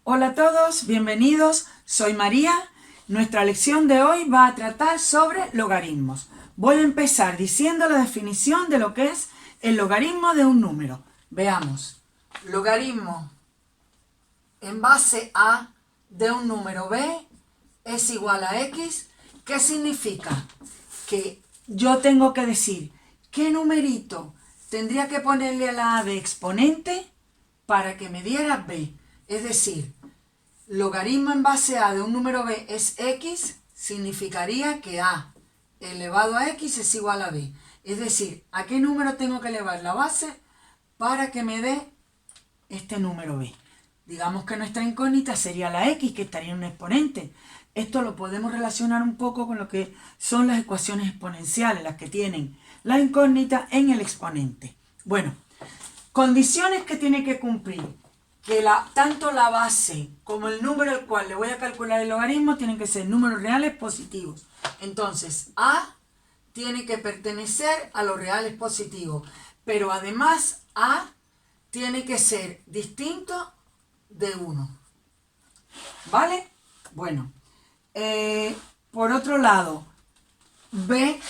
Hola a todos, bienvenidos, soy María. Nuestra lección de hoy va a tratar sobre logaritmos. Voy a empezar diciendo la definición de lo que es el logaritmo de un número. Veamos, logaritmo en base a de un número b es igual a x. ¿Qué significa? Que yo tengo que decir qué numerito tendría que ponerle a la a de exponente para que me diera b. Es decir, logaritmo en base a de un número b es x, significaría que a elevado a x es igual a b. Es decir, ¿a qué número tengo que elevar la base para que me dé este número b? Digamos que nuestra incógnita sería la x, que estaría en un exponente. Esto lo podemos relacionar un poco con lo que son las ecuaciones exponenciales, las que tienen la incógnita en el exponente. Bueno, condiciones que tiene que cumplir, que tanto la base como el número al cual le voy a calcular el logaritmo tienen que ser números reales positivos. Entonces, a tiene que pertenecer a los reales positivos, pero además a tiene que ser distinto de 1. ¿Vale? Bueno, por otro lado, b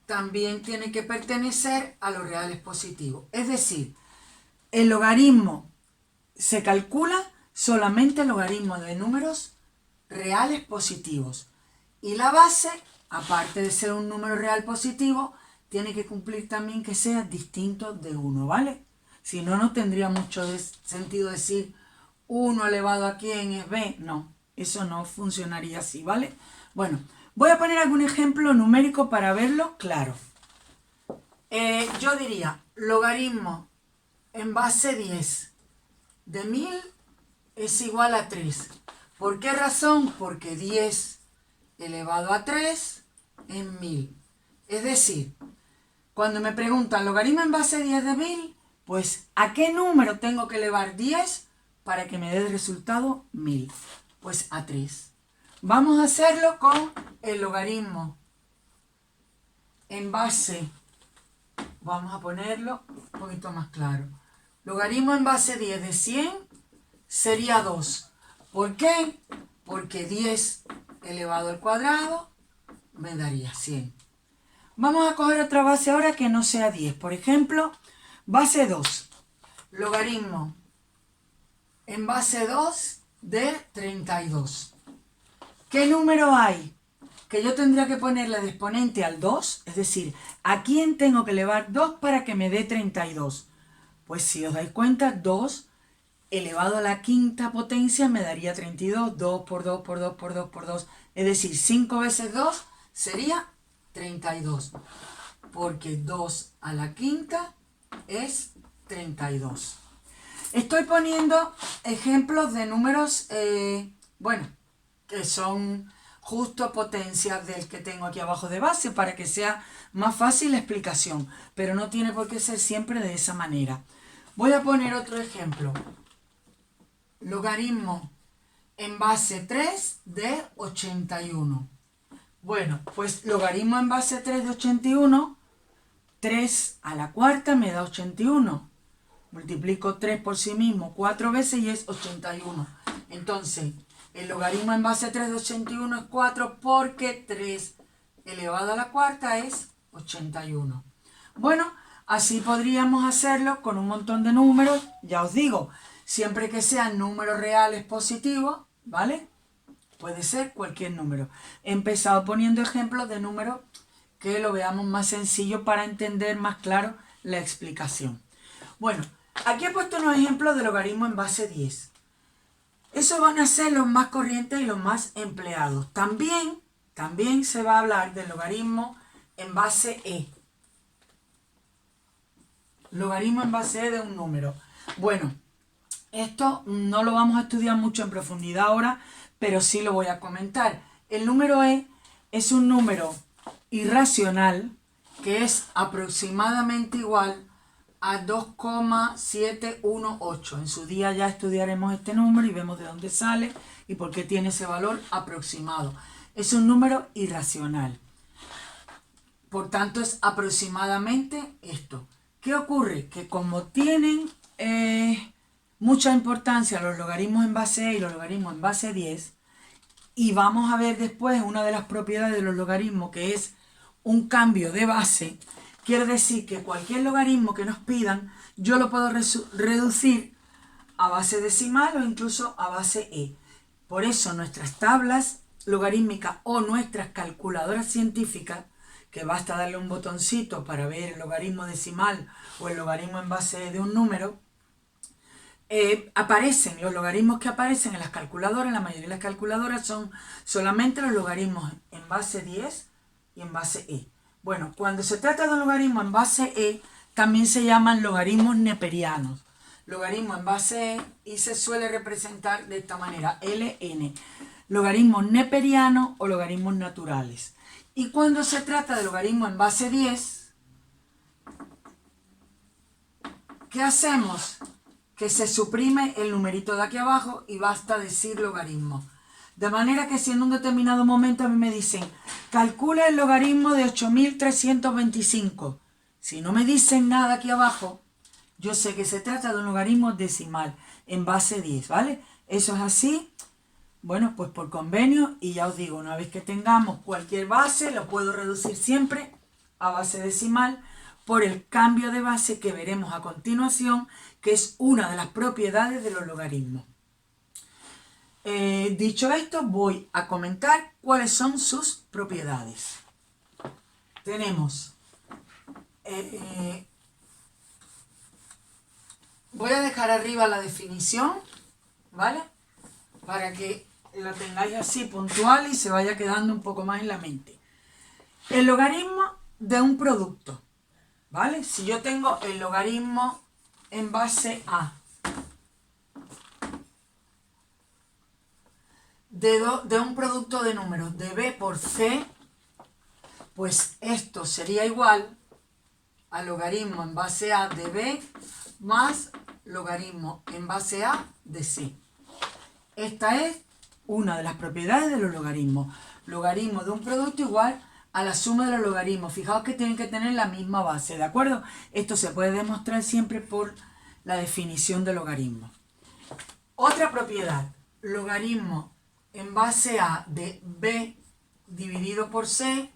también tiene que pertenecer a los reales positivos. Es decir, el logaritmo se calcula solamente el logaritmo de números reales positivos. Y la base, aparte de ser un número real positivo, tiene que cumplir también que sea distinto de 1, ¿vale? Si no, no tendría mucho sentido decir 1 elevado a quién es b. No, eso no funcionaría así, ¿vale? Bueno, voy a poner algún ejemplo numérico para verlo claro. Yo diría logaritmo en base 10 de 1000 es igual a 3. ¿Por qué razón? Porque 10 elevado a 3 es 1000. Es decir, cuando me preguntan logaritmo en base 10 de 1000, pues ¿a qué número tengo que elevar 10 para que me dé el resultado 1000? Pues a 3. Vamos a hacerlo con el logaritmo en base, vamos a ponerlo un poquito más claro. Logaritmo en base 10 de 100 sería 2. ¿Por qué? Porque 10 elevado al cuadrado me daría 100. Vamos a coger otra base ahora que no sea 10. Por ejemplo, base 2. Logaritmo en base 2 de 32. ¿Qué número hay que yo tendría que ponerle de exponente al 2? Es decir, ¿a quién tengo que elevar 2 para que me dé 32? Pues si os dais cuenta, 2 elevado a la quinta potencia me daría 32. 2 por 2 por 2 por 2 por 2. Es decir, 5 veces 2 sería 32. Porque 2 a la quinta es 32. Estoy poniendo ejemplos de números, que son justo potencias del que tengo aquí abajo de base para que sea más fácil la explicación, pero no tiene por qué ser siempre de esa manera. Voy a poner otro ejemplo. Logaritmo en base 3 de 81. Bueno, pues logaritmo en base 3 de 81, 3 a la cuarta me da 81. Multiplico 3 por sí mismo 4 veces y es 81. Entonces, el logaritmo en base 3 de 81 es 4 porque 3 elevado a la cuarta es 81. Bueno, así podríamos hacerlo con un montón de números. Ya os digo, siempre que sean números reales positivos, ¿vale? Puede ser cualquier número. He empezado poniendo ejemplos de números que lo veamos más sencillo para entender más claro la explicación. Bueno, aquí he puesto unos ejemplos de logaritmo en base 10. Esos van a ser los más corrientes y los más empleados. También se va a hablar del logaritmo en base e. Logaritmo en base e de un número. Bueno, esto no lo vamos a estudiar mucho en profundidad ahora, pero sí lo voy a comentar. El número e es un número irracional que es aproximadamente igual a 2,718. En su día ya estudiaremos este número y vemos de dónde sale y por qué tiene ese valor aproximado. Es un número irracional. Por tanto, es aproximadamente esto. ¿Qué ocurre? Que como tienen mucha importancia a los logaritmos en base e y los logaritmos en base 10, y vamos a ver después una de las propiedades de los logaritmos, que es un cambio de base. Quiere decir que cualquier logaritmo que nos pidan, yo lo puedo reducir a base decimal o incluso a base e. Por eso nuestras tablas logarítmicas o nuestras calculadoras científicas, que basta darle un botoncito para ver el logaritmo decimal o el logaritmo en base e de un número, aparecen, los logaritmos que aparecen en las calculadoras, la mayoría de las calculadoras son solamente los logaritmos en base 10 y en base e. Bueno, cuando se trata de un logaritmo en base e, también se llaman logaritmos neperianos. Logaritmo en base e y se suele representar de esta manera, ln. Logaritmos neperianos o logaritmos naturales. Y cuando se trata de logaritmo en base 10, ¿qué hacemos? Que se suprime el numerito de aquí abajo y basta decir logaritmo. De manera que si en un determinado momento a mí me dicen, calcula el logaritmo de 8325. Si no me dicen nada aquí abajo, yo sé que se trata de un logaritmo decimal en base 10, ¿vale? Eso es así, bueno, pues por convenio, y ya os digo, una vez que tengamos cualquier base, lo puedo reducir siempre a base decimal por el cambio de base que veremos a continuación, que es una de las propiedades de los logaritmos. Dicho esto, voy a comentar cuáles son sus propiedades. Tenemos, voy a dejar arriba la definición, ¿vale? Para que la tengáis así puntual y se vaya quedando un poco más en la mente. El logaritmo de un producto, ¿vale? Si yo tengo el logaritmo en base a de un producto de números de b por c, pues esto sería igual al logaritmo en base a de b más logaritmo en base a de c. Esta es una de las propiedades de los logaritmos. Logaritmo de un producto igual a la suma de los logaritmos. Fijaos que tienen que tener la misma base, ¿de acuerdo? Esto se puede demostrar siempre por la definición de logaritmo. Otra propiedad, logaritmo en base a de b dividido por c,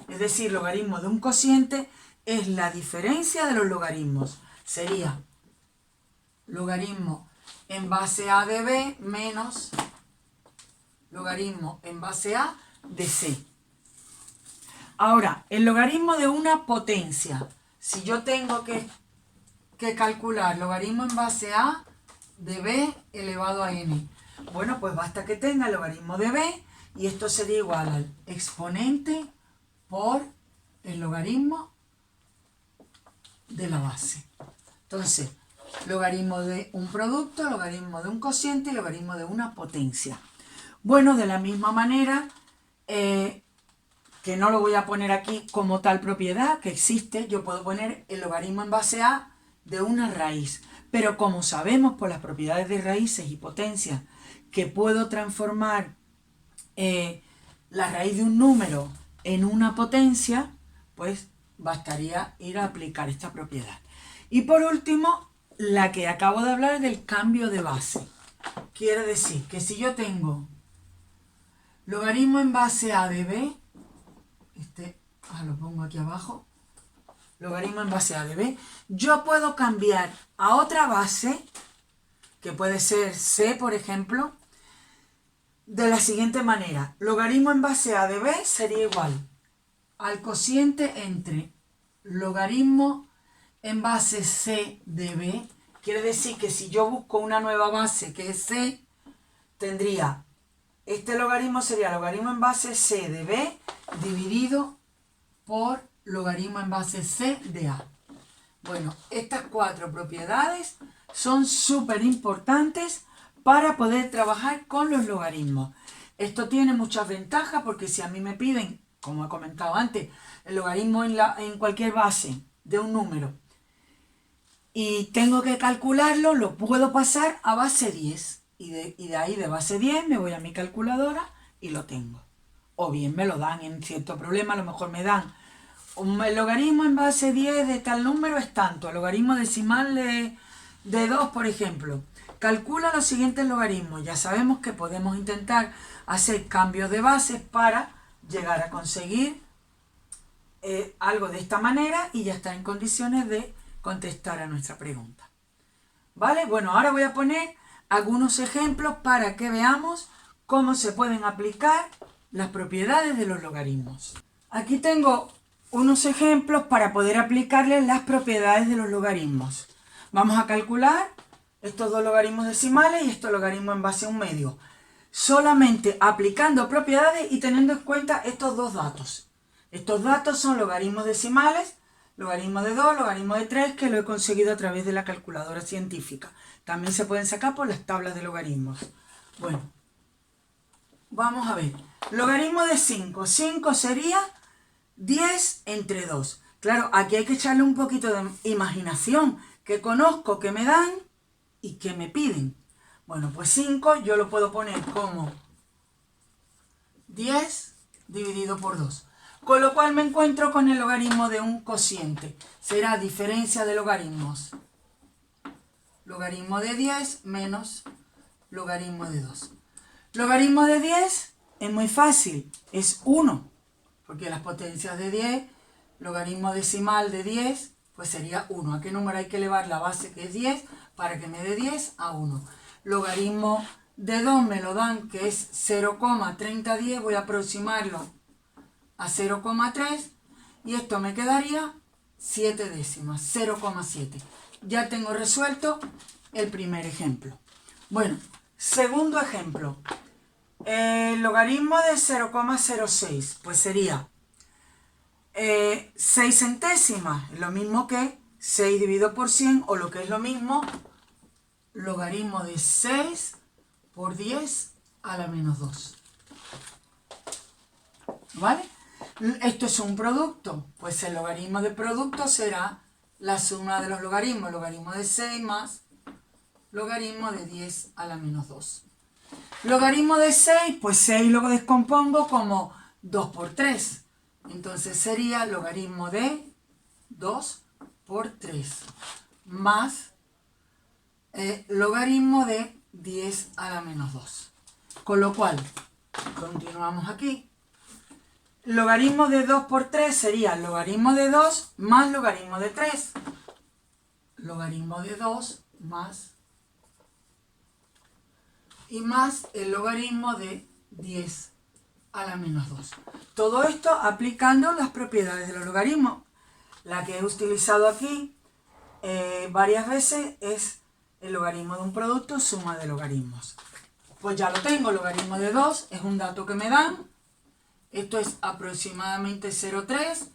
es decir, logaritmo de un cociente, es la diferencia de los logaritmos. Sería logaritmo en base a de b menos logaritmo en base a de c. Ahora, el logaritmo de una potencia. Si yo tengo que calcular logaritmo en base a de b elevado a n, bueno, pues basta que tenga el logaritmo de b y esto sería igual al exponente por el logaritmo de la base. Entonces, logaritmo de un producto, logaritmo de un cociente y logaritmo de una potencia. Bueno, de la misma manera, que no lo voy a poner aquí como tal propiedad, que existe, yo puedo poner el logaritmo en base a de una raíz. Pero como sabemos por las propiedades de raíces y potencias que puedo transformar la raíz de un número en una potencia, pues bastaría ir a aplicar esta propiedad. Y por último, la que acabo de hablar del cambio de base. Quiere decir que si yo tengo logaritmo en base a de b, lo pongo aquí abajo, logaritmo en base a de b, yo puedo cambiar a otra base, que puede ser c, por ejemplo, de la siguiente manera. Logaritmo en base a de b sería igual al cociente entre logaritmo en base c de b. Quiere decir que si yo busco una nueva base que es c, tendría, este logaritmo sería logaritmo en base c de b dividido por logaritmo en base c de a. Bueno, estas cuatro propiedades son súper importantes para poder trabajar con los logaritmos. Esto tiene muchas ventajas porque si a mí me piden, como he comentado antes, el logaritmo en cualquier base de un número y tengo que calcularlo, lo puedo pasar a base 10 y de ahí de base 10 me voy a mi calculadora y lo tengo. O bien me lo dan en cierto problema, a lo mejor me dan el logaritmo en base 10 de tal número es tanto, el logaritmo decimal de de 2, por ejemplo. Calcula los siguientes logaritmos. Ya sabemos que podemos intentar hacer cambios de bases para llegar a conseguir algo de esta manera y ya estar en condiciones de contestar a nuestra pregunta. ¿Vale? Bueno, ahora voy a poner algunos ejemplos para que veamos cómo se pueden aplicar las propiedades de los logaritmos. Aquí tengo unos ejemplos para poder aplicarles las propiedades de los logaritmos. Vamos a calcular estos dos logaritmos decimales y estos logaritmos en base a un medio. Solamente aplicando propiedades y teniendo en cuenta estos dos datos. Estos datos son logaritmos decimales, logaritmo de 2, logaritmo de 3, que lo he conseguido a través de la calculadora científica. También se pueden sacar por las tablas de logaritmos. Bueno, vamos a ver. Logaritmo de 5. 5 sería 10 entre 2. Claro, aquí hay que echarle un poquito de imaginación, que conozco, que me dan y que me piden. Bueno, pues 5 yo lo puedo poner como 10 dividido por 2. Con lo cual me encuentro con el logaritmo de un cociente. Será diferencia de logaritmos. Logaritmo de 10 menos logaritmo de 2. Logaritmo de 10 es muy fácil, es 1. Porque las potencias de 10, logaritmo decimal de 10, pues sería 1. ¿A qué número hay que elevar la base que es 10 para que me dé 10 a 1? Logaritmo de 2 me lo dan que es 0,3010, voy a aproximarlo a 0,3 y esto me quedaría 7 décimas, 0,7. Ya tengo resuelto el primer ejemplo. Bueno, segundo ejemplo. El logaritmo de 0,06, pues sería 6 centésimas, lo mismo que 6 dividido por 100, o lo que es lo mismo, logaritmo de 6 por 10 a la menos 2. ¿Vale? Esto es un producto, pues el logaritmo de producto será la suma de los logaritmos, logaritmo de 6 más logaritmo de 10 a la menos 2. Logaritmo de 6, pues 6 lo descompongo como 2 por 3. Entonces sería logaritmo de 2 por 3 más logaritmo de 10 a la menos 2. Con lo cual, continuamos aquí. Logaritmo de 2 por 3 sería logaritmo de 2 más logaritmo de 3. Logaritmo de 2 más y más el logaritmo de 10 a la menos 2. Todo esto aplicando las propiedades de los logaritmos. La que he utilizado aquí varias veces es el logaritmo de un producto, suma de logaritmos. Pues ya lo tengo, logaritmo de 2 es un dato que me dan. Esto es aproximadamente 0,3.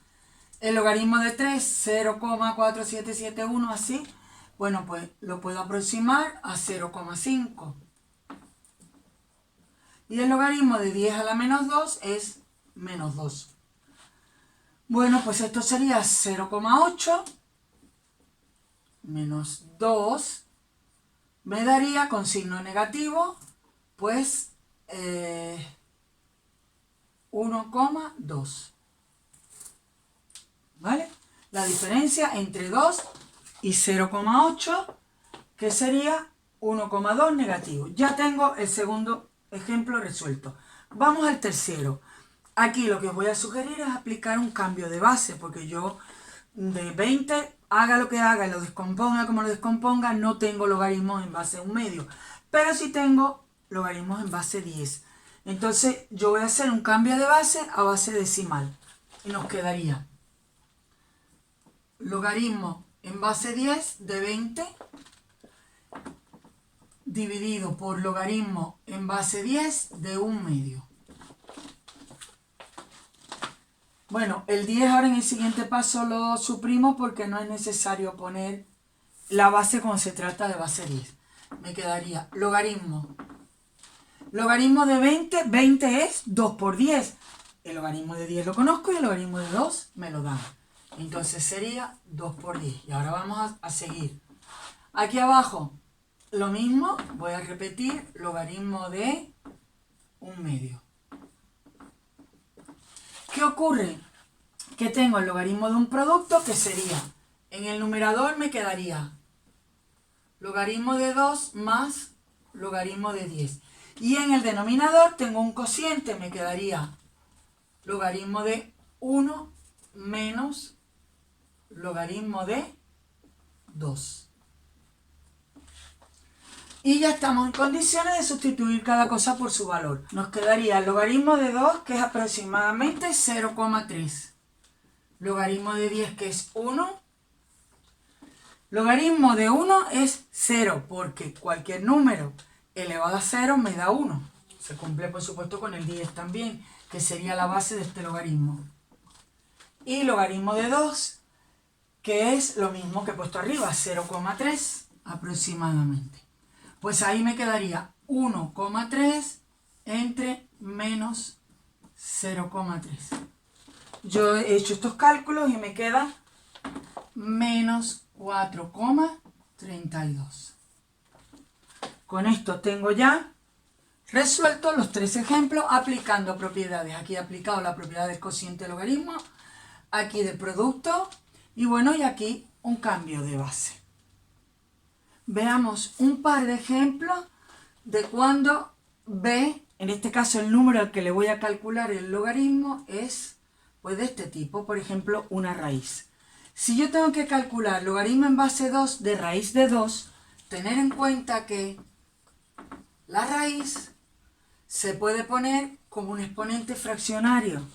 El logaritmo de 3, 0,4771, así. Bueno, pues lo puedo aproximar a 0,5. Y el logaritmo de 10 a la menos 2 es menos 2. Bueno, pues esto sería 0,8 menos 2. Me daría con signo negativo, pues 1,2. ¿Vale? La diferencia entre 2 y 0,8, que sería 1,2 negativo. Ya tengo el segundo ejemplo resuelto. Vamos al tercero. Aquí lo que os voy a sugerir es aplicar un cambio de base, porque yo de 20, haga lo que haga y lo descomponga como lo descomponga, no tengo logaritmos en base a un medio, pero sí tengo logaritmos en base 10. Entonces yo voy a hacer un cambio de base a base decimal y nos quedaría logaritmo en base 10 de 20 dividido por logaritmo en base 10 de 1 medio. Bueno, el 10 ahora en el siguiente paso lo suprimo porque no es necesario poner la base cuando se trata de base 10. Me quedaría logaritmo. Logaritmo de 20, 20 es 2 por 10. El logaritmo de 10 lo conozco y el logaritmo de 2 me lo dan. Entonces sería 2 por 10. Y ahora vamos a seguir. Aquí abajo, lo mismo, voy a repetir logaritmo de 1 medio. ¿Qué ocurre? Que tengo el logaritmo de un producto que sería, en el numerador me quedaría logaritmo de 2 más logaritmo de 10. Y en el denominador tengo un cociente, me quedaría logaritmo de 1 menos logaritmo de 2. Y ya estamos en condiciones de sustituir cada cosa por su valor. Nos quedaría el logaritmo de 2, que es aproximadamente 0,3. Logaritmo de 10, que es 1. Logaritmo de 1 es 0, porque cualquier número elevado a 0 me da 1. Se cumple, por supuesto, con el 10 también, que sería la base de este logaritmo. Y logaritmo de 2, que es lo mismo que he puesto arriba, 0,3 aproximadamente. Pues ahí me quedaría 1,3 entre menos 0,3. Yo he hecho estos cálculos y me queda menos 4,32. Con esto tengo ya resuelto los 3 ejemplos aplicando propiedades. Aquí he aplicado la propiedad del cociente logaritmo, aquí del producto y bueno, y aquí un cambio de base. Veamos un par de ejemplos de cuando B, en este caso el número al que le voy a calcular el logaritmo es pues de este tipo, por ejemplo, una raíz. Si yo tengo que calcular logaritmo en base 2 de raíz de 2, tener en cuenta que la raíz se puede poner como un exponente fraccionario.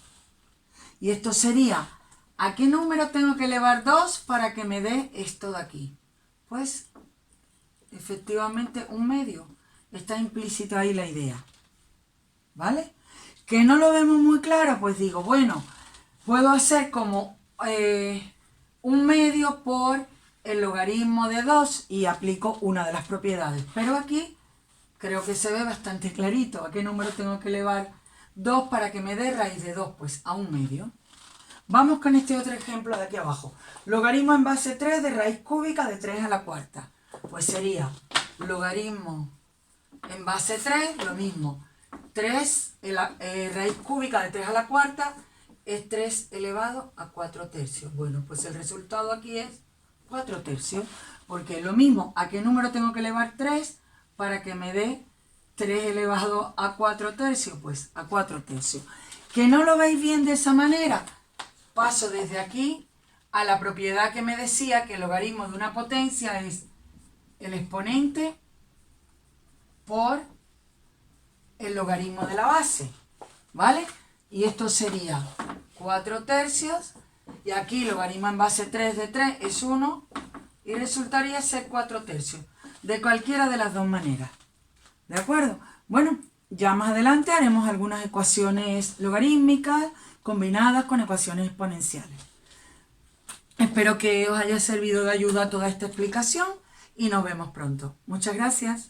Y esto sería, ¿a qué número tengo que elevar 2 para que me dé esto de aquí? Pues efectivamente un medio. Está implícita ahí la idea. ¿Vale? Que no lo vemos muy claro, pues digo, bueno, puedo hacer como un medio por el logaritmo de 2 y aplico una de las propiedades. Pero aquí creo que se ve bastante clarito. ¿A qué número tengo que elevar 2 para que me dé raíz de 2? Pues a un medio. Vamos con este otro ejemplo de aquí abajo. Logaritmo en base 3 de raíz cúbica de 3 a la cuarta. Pues sería logaritmo en base 3, lo mismo. 3, raíz cúbica de 3 a la cuarta es 3 elevado a 4 tercios. Bueno, pues el resultado aquí es 4 tercios, porque es lo mismo. ¿A qué número tengo que elevar 3 para que me dé 3 elevado a 4 tercios? Pues a 4 tercios. ¿Que no lo veis bien de esa manera? Paso desde aquí a la propiedad que me decía que el logaritmo de una potencia es el exponente por el logaritmo de la base, ¿vale? Y esto sería 4 tercios, y aquí logaritmo en base 3 de 3 es 1, y resultaría ser 4 tercios, de cualquiera de las dos maneras, ¿de acuerdo? Bueno, ya más adelante haremos algunas ecuaciones logarítmicas combinadas con ecuaciones exponenciales. Espero que os haya servido de ayuda toda esta explicación y nos vemos pronto. Muchas gracias.